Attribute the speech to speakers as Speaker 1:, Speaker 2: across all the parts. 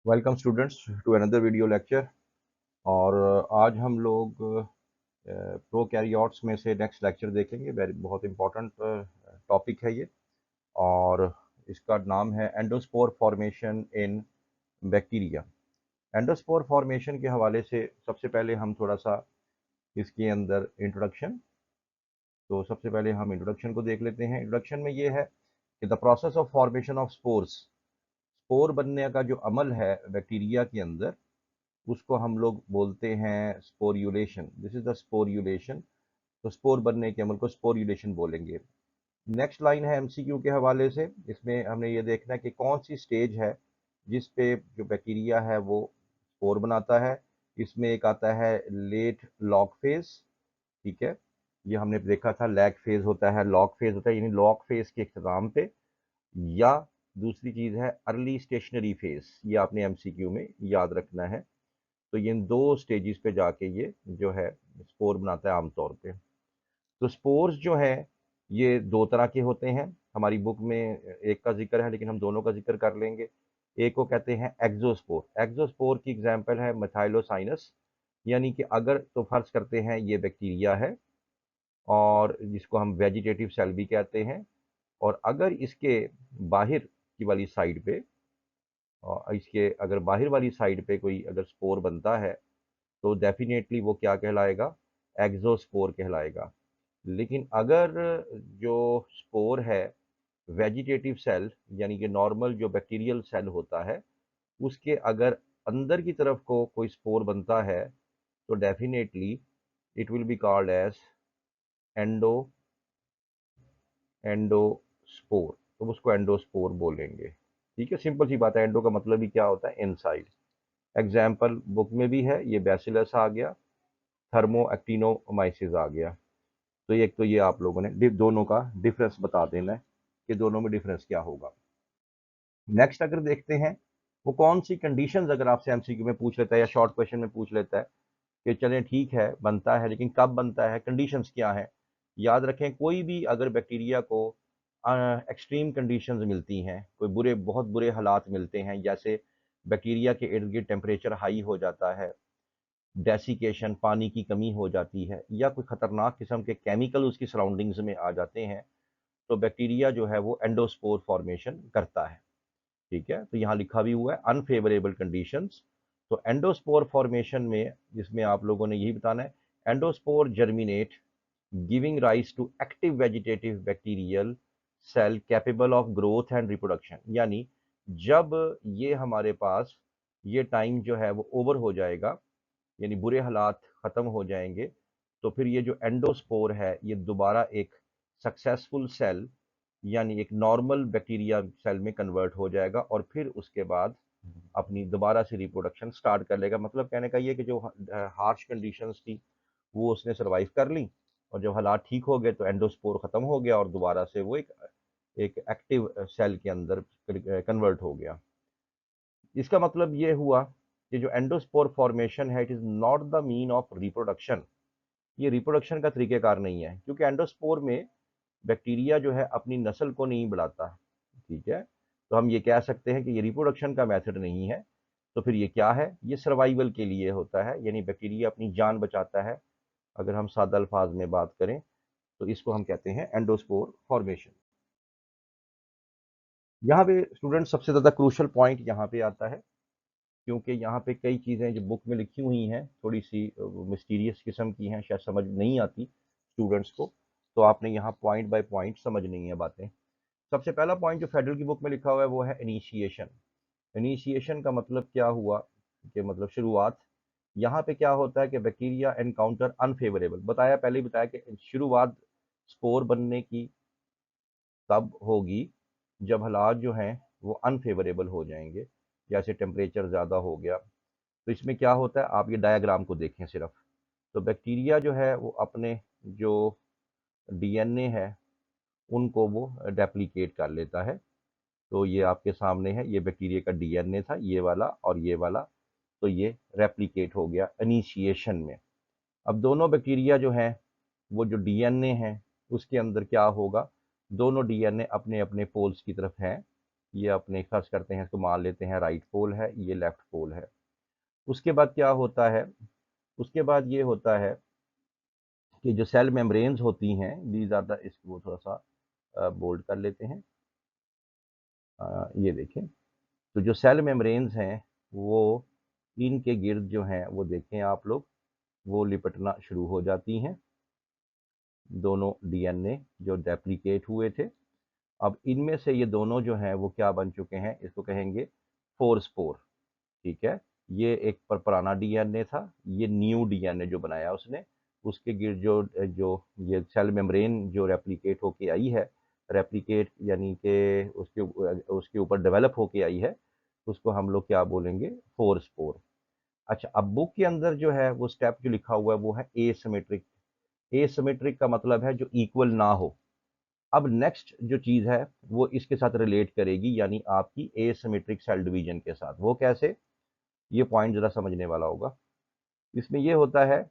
Speaker 1: Welcome students to another video lecture. और आज हम लोग प्रोकैरियोट्स में से नेक्स्ट लेक्चर देखेंगे। वेरी बहुत इंपॉर्टेंट टॉपिक है ये। और इसका नाम है endospore formation in bacteria. Endospore formation के हवाले से सबसे पहले हम थोड़ा सा इसके अंदर इंट्रोडक्शन, तो सबसे पहले हम इंट्रोडक्शन को देख लेते हैं। इंट्रोडक्शन में ये है कि the process of formation of spores, spore बनने का जो अमल है बैक्टीरिया के अंदर, उसको हम लोग बोलते हैं sporulation. This is the sporulation. तो स्पोर बनने के अमल को स्पोर्यूलेशन बोलेंगे। नेक्स्ट लाइन है एमसीक्यू के हवाले से। इसमें हमने ये देखना है कि कौन सी स्टेज है जिस पे जो बैक्टीरिया है वो स्पोर बनाता है। इसमें एक आता है लेट लॉग फेज, ठीक है। ये हमने देखा था, लैग फेज होता है, लॉग फेज होता है, यानी लॉग फेज के इख्तिताम पे। या दूसरी चीज है अर्ली स्टेशनरी फेज, ये आपने एमसीक्यू में याद रखना है। तो ये इन दो स्टेजेस पे जाके ये जो है स्पोर बनाता है आमतौर पे। तो स्पोर्स जो है ये दो तरह के होते हैं। हमारी बुक में एक का जिक्र है, लेकिन हम दोनों का जिक्र कर लेंगे। एक को कहते हैं एक्सोस्पोर। एक्सोस्पोर की एग्जांपल है मिथाइलोसाइनस, यानी कि अगर तो फर्ज करते हैं ये बैक्टीरिया है और जिसको हम वेजिटेटिव सेल भी कहते हैं। और अगर इसके बाहर की वाली साइड पे, और इसके अगर बाहर वाली साइड पे कोई अगर स्पोर बनता है तो डेफिनेटली वो क्या कहलाएगा, एक्सोस्पोर कहलाएगा। लेकिन अगर जो स्पोर है वेजिटेटिव सेल, यानी कि नॉर्मल जो बैक्टीरियल सेल होता है, उसके अगर अंदर की तरफ को कोई स्पोर बनता है तो definitely it will be called as endo endospore. तो उसको एंडोस्पोर बोलेंगे। ठीक है, सिंपल सी बात है। एंडो का मतलब ही क्या होता है, इनसाइड। एग्जाम्पल बुक में भी है, ये बैसिलस आ गया, थर्मो एक्टिनोमाइसिस आ गया। तो एक तो ये आप लोगों ने दोनों का डिफरेंस बता देना है कि दोनों में डिफरेंस क्या होगा। नेक्स्ट अगर देखते हैं वो कौन सी कंडीशंस अगर आपसे एमसीक्यू में पूछ लेता है या शॉर्ट क्वेश्चन में पूछ लेता है कि चलें ठीक है बनता है, लेकिन कब बनता है, कंडीशंस क्या है। याद रखें, कोई भी अगर बैक्टीरिया को एक्सट्रीम कंडीशंस मिलती हैं, कोई बुरे बहुत बुरे हालात मिलते हैं, जैसे बैक्टीरिया के इर्द गिर्द टेम्परेचर हाई हो जाता है, डेसिकेशन पानी की कमी हो जाती है, या कोई खतरनाक किस्म के केमिकल उसकी सराउंडिंग्स में आ जाते हैं, तो बैक्टीरिया जो है वो एंडोस्पोर फॉर्मेशन करता है। ठीक है, तो यहाँ लिखा भी हुआ है अनफेवरेबल कंडीशंस। तो एंडोस्पोर फॉर्मेशन में जिसमें आप लोगों ने यही बताना है, endospore germinate giving rise to active vegetative bacterial cell capable of growth and reproduction. यानी जब ये हमारे पास ये टाइम जो है वो ओवर हो जाएगा, यानी बुरे हालात ख़त्म हो जाएंगे, तो फिर ये जो एंडोस्पोर है ये दोबारा एक सक्सेसफुल सेल, यानी एक नॉर्मल बैक्टीरिया सेल में कन्वर्ट हो जाएगा और फिर उसके बाद अपनी दोबारा से रिप्रोडक्शन स्टार्ट कर लेगा। मतलब कहने का ये कि जो हार्श कंडीशंस थी वो उसने सर्वाइव कर ली, और जब हालात ठीक हो गए तो एंडोस्पोर ख़त्म हो गया और दोबारा से वो एक एक एक्टिव सेल के अंदर कन्वर्ट हो गया। इसका मतलब ये हुआ कि जो एंडोस्पोर फॉर्मेशन है it is not the mean of reproduction. ये रिप्रोडक्शन का तरीक़ेकार नहीं है, क्योंकि एंडोस्पोर में बैक्टीरिया जो है अपनी नस्ल को नहीं बढ़ाता। ठीक है, तो हम ये कह सकते हैं कि ये रिप्रोडक्शन का मेथड नहीं है। तो फिर ये क्या है, ये सर्वाइवल के लिए होता है, यानी बैक्टीरिया अपनी जान बचाता है। अगर हम सादा अल्फाज में बात करें तो इसको हम कहते हैं एंडोस्पोर फॉर्मेशन। यहाँ पे स्टूडेंट सबसे ज़्यादा क्रूशल पॉइंट यहाँ पे आता है, क्योंकि यहाँ पे कई चीज़ें जो बुक में लिखी हुई हैं थोड़ी सी मिस्टीरियस किस्म की हैं, शायद समझ नहीं आती स्टूडेंट्स को। तो आपने यहाँ पॉइंट बाय पॉइंट समझनी है बातें। सबसे पहला पॉइंट जो फेडरल की बुक में लिखा हुआ है वो है इनिशिएशन। इनिशिएशन का मतलब क्या हुआ, कि मतलब शुरुआत। यहाँ पे क्या होता है कि बैक्टीरिया एनकाउंटर अनफेवरेबल, बताया पहले ही बताया कि शुरुआत स्पोर बनने की तब होगी जब हालात जो हैं वो अनफेवरेबल हो जाएंगे, जैसे टेम्परेचर ज़्यादा हो गया। तो इसमें क्या होता है, आप ये डायग्राम को देखें सिर्फ। तो बैक्टीरिया जो है वो अपने जो डीएनए है उनको वो डेप्लीकेट कर लेता है। तो ये आपके सामने है, ये बैक्टीरिया का डीएनए था, ये वाला और ये वाला। तो ये रेप्लिकेट हो गया इनिशिएशन में। अब दोनों बैक्टीरिया जो हैं वो जो डीएनए है उसके अंदर क्या होगा, दोनों डीएनए अपने अपने पोल्स की तरफ हैं, ये अपने खर्च करते हैं, इसको मान लेते हैं राइट पोल है, ये लेफ्ट पोल है। उसके बाद क्या होता है, उसके बाद ये होता है कि जो सेल मेम्ब्रेन्स होती हैं, दीज आर द, इसको थोड़ा सा बोल्ड कर लेते हैं। ये देखें, तो जो सेल मेम्ब्रेन्स हैं वो इनके गिर्द जो हैं वो देखें आप लोग, वो लिपटना शुरू हो जाती हैं, दोनों डीएनए जो रेप्लिकेट हुए थे। अब इनमें से ये दोनों जो हैं वो क्या बन चुके हैं, इसको कहेंगे फोर स्पोर। ठीक है, ये एक पुराना डीएनए था, ये न्यू डीएनए जो बनाया उसने, उसके गिर्द जो जो ये सेल मेम्ब्रेन जो रेप्लिकेट होके आई है, रेप्लिकेट यानी कि उसके ऊपर डेवलप होके आई है, उसको हम लोग क्या बोलेंगे, फोर स्पोर। अच्छा, अब बुक के अंदर जो है वो स्टेप जो लिखा हुआ है वो है एसिमेट्रिक। एसिमेट्रिक का मतलब है जो इक्वल ना हो। अब नेक्स्ट जो चीज है वो इसके साथ रिलेट करेगी, यानी आपकी एसिमेट्रिक सेल डिवीजन के साथ। वो कैसे, ये पॉइंट जरा समझने वाला होगा। इसमें ये होता है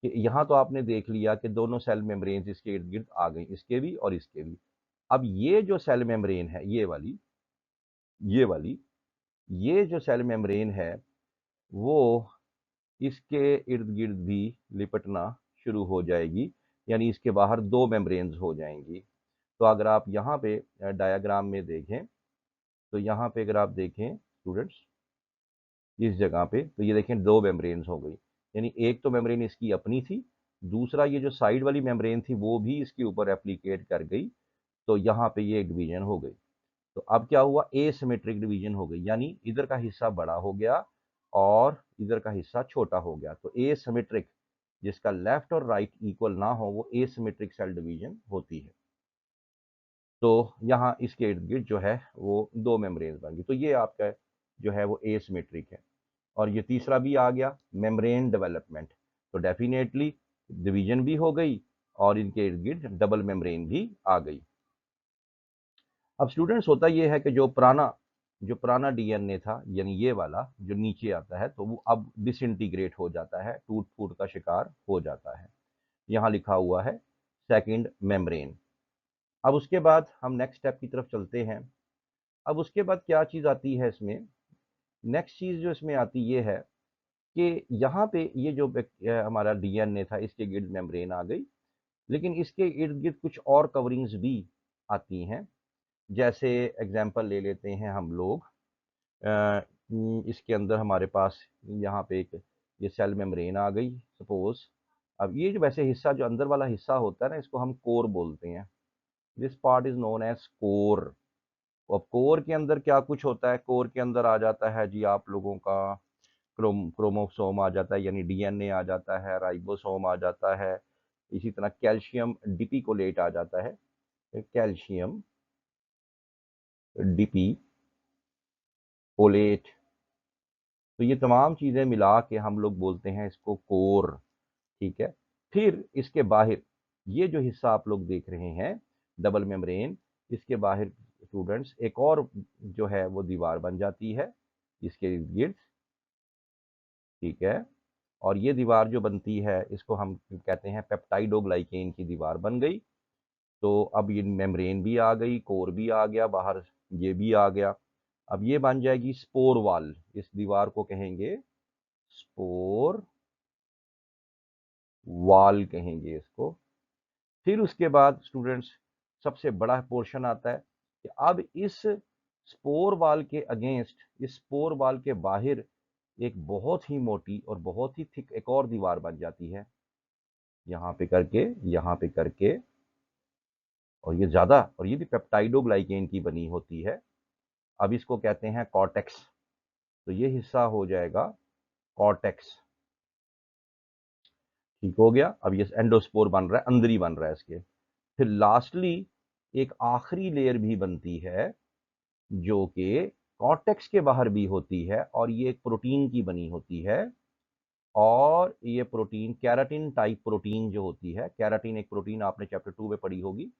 Speaker 1: कि यहाँ तो आपने देख लिया कि दोनों सेल मेम्ब्रेन इसके इर्द गिर्द आ गई, इसके भी और इसके भी। अब ये जो सेल मेम्ब्रेन है, ये वाली ये जो सेल मेम्ब्रेन है वो इसके इर्द गिर्द भी लिपटना शुरू हो जाएगी, यानी इसके बाहर दो मेम्ब्रेन्स हो जाएंगी। तो अगर आप यहाँ पे डायग्राम में देखें, तो यहाँ पे अगर आप देखें स्टूडेंट्स, इस जगह पे तो ये देखें दो मेम्ब्रेन्स हो गई, यानी एक तो मेम्ब्रेन इसकी अपनी थी, दूसरा ये जो साइड वाली मेम्ब्रेन थी वो भी इसके ऊपर एप्लीकेट कर गई, तो यहाँ पे ये डिवीजन हो गई। तो अब क्या हुआ, एसिमेट्रिक डिवीजन हो गई, यानी इधर का हिस्सा बड़ा हो गया और इधर का हिस्सा छोटा हो गया। तो एसिमेट्रिक, जिसका लेफ्ट और राइट इक्वल ना हो, वो एसिमेट्रिक सेल डिवीजन होती है। तो यहाँ इसके इर्द गिर्द जो है वो दो मेम्ब्रेन बन गई, तो ये आपका जो है वो एसिमेट्रिक है। और ये तीसरा भी आ गया, मेम्ब्रेन डेवलपमेंट। तो डेफिनेटली डिवीजन भी हो गई और इनके इर्द गिर्द डबल मेम्ब्रेन भी आ गई। अब स्टूडेंट्स होता ये है कि जो पुराना डीएनए था, यानी ये वाला जो नीचे आता है, तो वो अब डिसइंटीग्रेट हो जाता है, टूट फूट का शिकार हो जाता है। यहाँ लिखा हुआ है सेकंड मेम्ब्रेन। अब उसके बाद हम नेक्स्ट स्टेप की तरफ चलते हैं। अब उसके बाद क्या चीज़ आती है इसमें, नेक्स्ट चीज़ जो इसमें आती ये है कि यहाँ पे ये जो हमारा डीएनए था, इसके गिर्द मेम्ब्रेन आ गई, लेकिन इसके इर्द गिर्द कुछ और कवरिंग्स भी आती हैं। जैसे एग्जाम्पल ले लेते हैं हम लोग, इसके अंदर हमारे पास यहाँ पे एक ये सेल मेम्ब्रेन आ गई सपोज। अब ये जो वैसे हिस्सा, जो अंदर वाला हिस्सा होता है ना, इसको हम कोर बोलते हैं। This part is known as core. अब कोर के अंदर क्या कुछ होता है, कोर के अंदर आ जाता है जी आप लोगों का क्रोमोसोम आ जाता है, यानी डीएनए आ जाता है, राइबोसोम आ जाता है, इसी तरह कैल्शियम डिपिकोलेट आ जाता है, कैल्शियम डिपिकोलेट। तो ये तमाम चीज़ें मिला के हम लोग बोलते हैं इसको कोर। ठीक है, फिर इसके बाहर ये जो हिस्सा आप लोग देख रहे हैं डबल मेम्ब्रेन, इसके बाहर स्टूडेंट्स एक और जो है वो दीवार बन जाती है इसके इर्द गिर्द। ठीक है, और ये दीवार जो बनती है इसको हम कहते हैं पेप्टाइडोग्लाइकेन की दीवार बन गई। तो अब ये मेम्ब्रेन भी आ गई, कोर भी आ गया बाहर, ये भी आ गया। अब ये बन जाएगी स्पोर वाल, इस दीवार को कहेंगे स्पोर वाल कहेंगे इसको। फिर उसके बाद स्टूडेंट्स सबसे बड़ा पोर्शन आता है कि अब इस स्पोर वाल के अगेंस्ट, इस स्पोर वाल के बाहर एक बहुत ही मोटी और बहुत ही थिक एक और दीवार बन जाती है, यहाँ पे करके, यहाँ पे करके, और ये ज्यादा, और ये भी पेप्टाइडोग्लाइकेन की बनी होती है। अब इसको कहते हैं कॉर्टेक्स। तो ये हिस्सा हो जाएगा कॉर्टेक्स। ठीक हो गया, अब ये एंडोस्पोर बन रहा है, अंदर ही बन रहा है इसके। फिर लास्टली एक आखिरी लेयर भी बनती है जो कि कॉर्टेक्स के बाहर भी होती है, और ये एक प्रोटीन की बनी होती है। और ये प्रोटीन कैराटिन टाइप प्रोटीन जो होती है, कैराटिन एक प्रोटीन आपने चैप्टर 2 में पढ़ी होगी,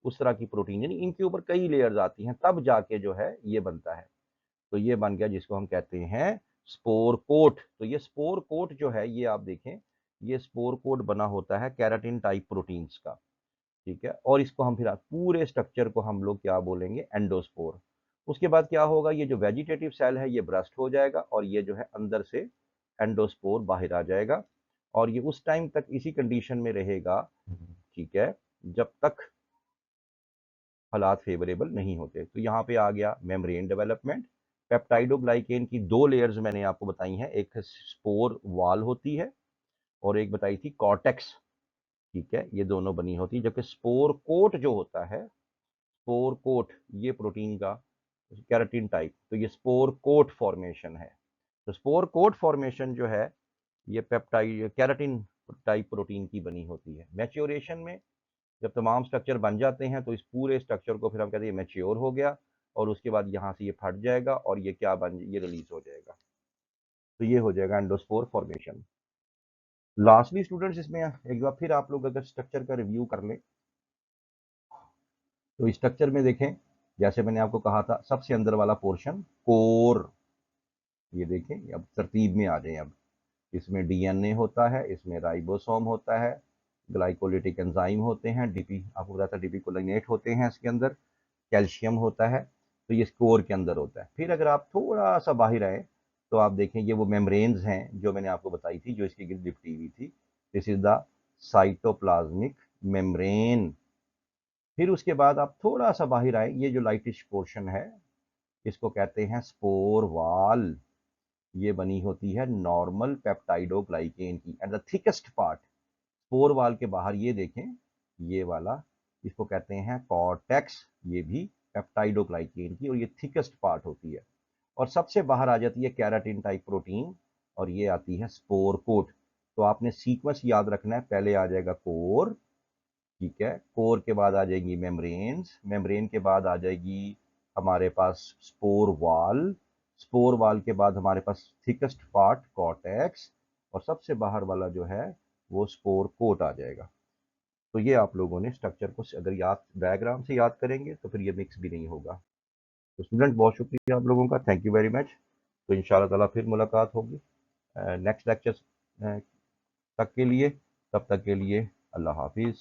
Speaker 1: उस तरह की प्रोटीन, यानी इनके ऊपर कई लेयर्स आती हैं, तब जाके जो है ये बनता है। तो ये बन गया जिसको हम कहते हैं स्पोर कोट। तो ये स्पोर कोट जो है, ये आप देखें, ये स्पोर कोट बना होता है कैराटिन टाइप प्रोटीन्स का। ठीक है, और इसको हम फिर पूरे स्ट्रक्चर को हम लोग क्या बोलेंगे, एंडोस्पोर। उसके बाद क्या होगा, ये जो वेजिटेटिव सेल है ये ब्रस्ट हो जाएगा और ये जो है अंदर से एंडोस्पोर बाहर आ जाएगा और ये उस टाइम तक इसी कंडीशन में रहेगा, ठीक है, जब तक हालात फेवरेबल नहीं होते। तो यहाँ पे आ गया मेम्ब्रेन डेवलपमेंट। पेप्टाइडोग्लाइकेन की दो लेयर्स मैंने आपको बताई हैं, एक स्पोर वाल होती है और एक बताई थी कॉर्टेक्स, ठीक है, ये दोनों बनी होती है। जबकि स्पोर कोट जो होता है, स्पोर कोट ये प्रोटीन का कैराटिन टाइप, तो ये स्पोर कोट फॉर्मेशन है। तो स्पोर कोट फॉर्मेशन जो है ये पेप्टाइड कैराटिन टाइप प्रोटीन की बनी होती है। मैच्योरेशन में जब तमाम स्ट्रक्चर बन जाते हैं तो इस पूरे स्ट्रक्चर को फिर हम कहते हैं मैच्योर हो गया और उसके बाद यहाँ से ये फट जाएगा और ये क्या बन, ये रिलीज हो जाएगा। तो ये हो जाएगा एंडोस्पोर फॉर्मेशन। लास्टली स्टूडेंट्स, इसमें एक बार फिर आप लोग अगर स्ट्रक्चर का रिव्यू कर लें तो स्ट्रक्चर में देखें, जैसे मैंने आपको कहा था सबसे अंदर वाला पोर्शन कोर, ये देखें, अब तरतीब में आ जाए। अब इसमें डीएनए होता है, इसमें राइबोसोम होता है, ग्लाइकोलिटिक एंजाइम होते हैं, डीपी आपको बताया था डीपी कोलिनेट होते हैं, इसके अंदर कैल्शियम होता है। तो ये कोर के अंदर होता है। फिर अगर आप थोड़ा सा बाहर आए तो आप देखें ये वो मेम्ब्रेन्स हैं जो मैंने आपको बताई थी, जो इसकी गिर्द लिपटी हुई थी। This is the cytoplasmic membrane. फिर उसके बाद आप थोड़ा सा बाहर आए, ये जो लाइटिश पोर्शन है इसको कहते हैं स्पोर वाल। ये बनी होती है नॉर्मल पेप्टाइडोग्लाइकेन की। And the thickest part spore वाल के बाहर ये देखें, ये वाला इसको कहते हैं कॉर्टेक्स, ये भी पेप्टाइडोग्लाइकेन की और ये थिकेस्ट पार्ट होती है। और सबसे बाहर आ जाती है कैराटिन टाइप प्रोटीन और ये आती है स्पोर कोट। तो आपने सीक्वेंस याद रखना है, पहले आ जाएगा कोर, ठीक है, कोर के बाद आ जाएगी मेम्ब्रेन्स, मेम्ब्रेन के बाद आ जाएगी हमारे पास स्पोर वाल, स्पोर वाल के बाद हमारे पास थिकेस्ट पार्ट कॉर्टेक्स और सबसे बाहर वाला जो है वो स्पोर कोट आ जाएगा। तो ये आप लोगों ने स्ट्रक्चर को अगर याद डायग्राम से याद करेंगे तो फिर ये मिक्स भी नहीं होगा। तो स्टूडेंट बहुत शुक्रिया आप लोगों का, थैंक यू वेरी मच। तो इंशाल्लाह ताला फिर मुलाकात होगी नेक्स्ट लेक्चर तक के लिए। तब तक के लिए अल्लाह हाफिज़।